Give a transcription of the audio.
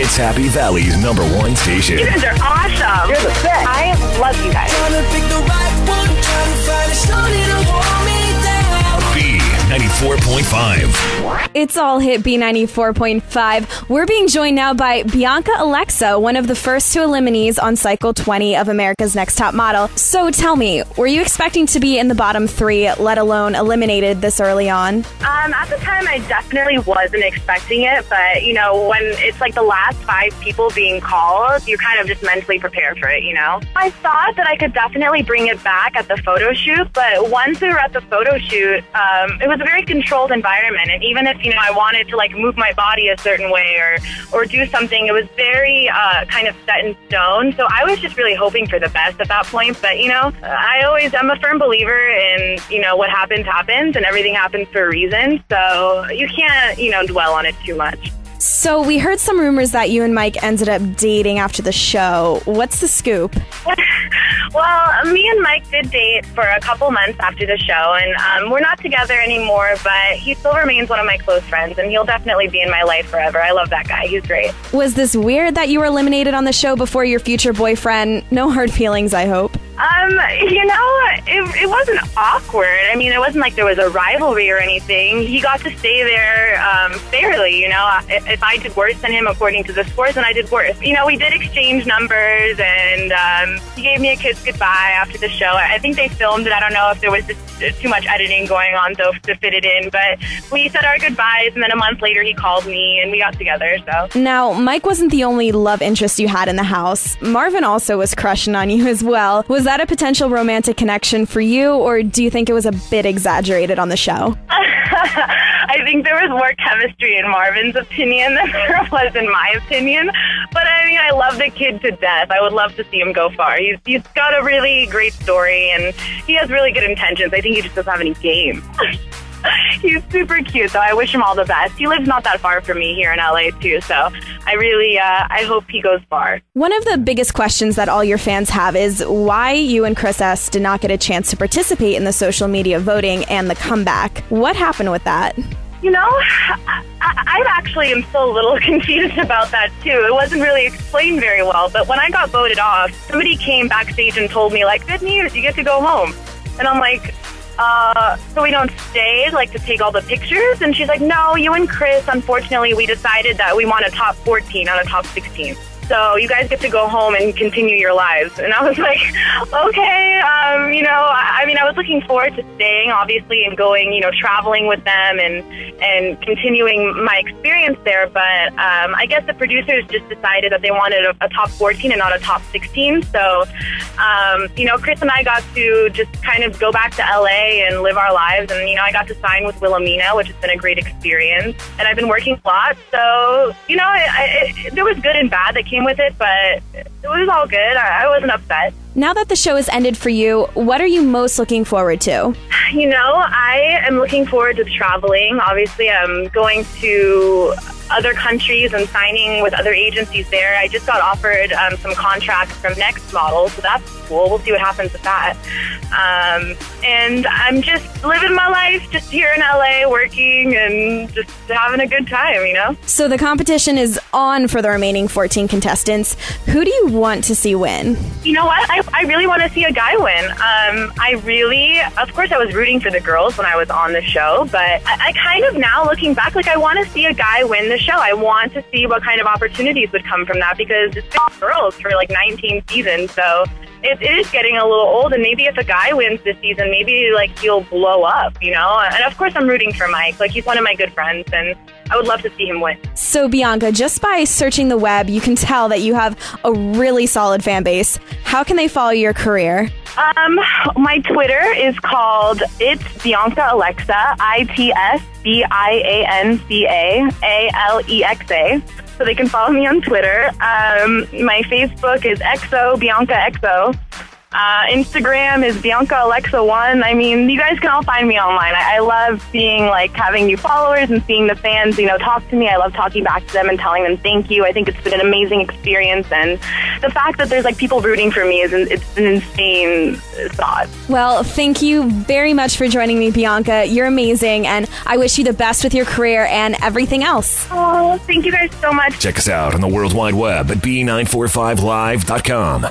It's Happy Valley's #1 station. You guys are awesome. You're the best. I love you guys. B94.5. It's all hit B94.5. We're being joined now by Bianca Alexa, one of the first two eliminees on Cycle 20 of America's Next Top Model. So tell me, were you expecting to be in the bottom 3, let alone eliminated this early on? At the time, I definitely wasn't expecting it, but, you know, when it's like the last 5 people being called, you kind of just mentally prepare for it, you know? I thought that I could definitely bring it back at the photo shoot, but once we were at the photo shoot, it was a very controlled environment, and even if, you know, I wanted to, like, move my body a certain way or do something, it was very kind of set in stone, so I was just really hoping for the best at that point, but, you know, I'm a firm believer in, you know, what happens, and everything happens for a reason, so you can't, you know, dwell on it too much. So we heard some rumors that you and Mike ended up dating after the show. What's the scoop? Well, me and Mike did date for a couple months after the show, and we're not together anymore, but he still remains one of my close friends, and he'll definitely be in my life forever. I love that guy. He's great. Was this weird that you were eliminated on the show before your future boyfriend? No hard feelings, I hope. You know, it wasn't awkward. I mean, it wasn't like there was a rivalry or anything. He got to stay there fairly, you know. If I did worse than him according to the scores, then I did worse. You know, we did exchange numbers, and he gave me a kiss goodbye after the show. I think they filmed it. I don't know if there was just too much editing going on to fit it in, but we said our goodbyes, and then a month later he called me, and we got together, so. Now, Mike wasn't the only love interest you had in the house. Marvin also was crushing on you as well. Was that a potential romantic connection for you, or do you think it was a bit exaggerated on the show? I think there was more chemistry in Marvin's opinion than there was in my opinion. But I mean, I love the kid to death. I would love to see him go far. He's got a really great story, and he has really good intentions. I think he just doesn't have any game. He's super cute, so I wish him all the best. He lives not that far from me here in LA, too, so I really, I hope he goes far. One of the biggest questions that all your fans have is why you and Chris S. did not get a chance to participate in the social media voting and the comeback. What happened with that? You know, I actually am still a little confused about that, too. It wasn't really explained very well, but when I got voted off, somebody came backstage and told me, like, good news, you get to go home. And I'm like, so we don't stay, like, to take all the pictures? And she's like, no, you and Chris, unfortunately, we decided that we want a top 14, not a top 16. So you guys get to go home and continue your lives. And I was like, okay, you know, I mean, I was looking forward to staying, obviously, and going, you know, traveling with them and continuing my experience there. But I guess the producers just decided that they wanted a top 14 and not a top 16. So, you know, Chris and I got to just kind of go back to LA and live our lives. And, you know, I got to sign with Wilhelmina, which has been a great experience. And I've been working a lot. So, you know, there was good and bad that came with it, but it was all good. I wasn't upset. Now that the show has ended for you, what are you most looking forward to? You know, I am looking forward to traveling. Obviously, I'm going to other countries and signing with other agencies there. I just got offered some contracts from Next Model, so that's cool. We'll see what happens with that. And I'm just living my life just here in LA, working and just having a good time, you know? So the competition is on for the remaining 14 contestants. Who do you want to see win? You know what? I really want to see a guy win. Of course, I was rooting for the girls when I was on the show, but I kind of now, looking back, like, I want to see a guy win the show. I want to see what kind of opportunities would come from that, because it's been girls for like 19 seasons, so it is getting a little old, and maybe if a guy wins this season, maybe, like, he'll blow up, you know? And of course I'm rooting for Mike. Like, he's one of my good friends, and I would love to see him win. So Bianca, just by searching the web, you can tell that you have a really solid fan base. How can they follow your career? My Twitter is called It's Bianca Alexa, ITSBIANCA ALEXA. So they can follow me on Twitter. My Facebook is XO Bianca XO. Instagram is Bianca Alexa 1. I mean, you guys can all find me online. I love seeing, like, having new followers and seeing the fans, talk to me. I love talking back to them and telling them thank you. I think it's been an amazing experience, and the fact that there's, like, people rooting for me it's an insane thought. Well, thank you very much for joining me, Bianca. You're amazing, and I wish you the best with your career and everything else. Oh, thank you guys so much. Check us out on the World Wide Web at B945live.com.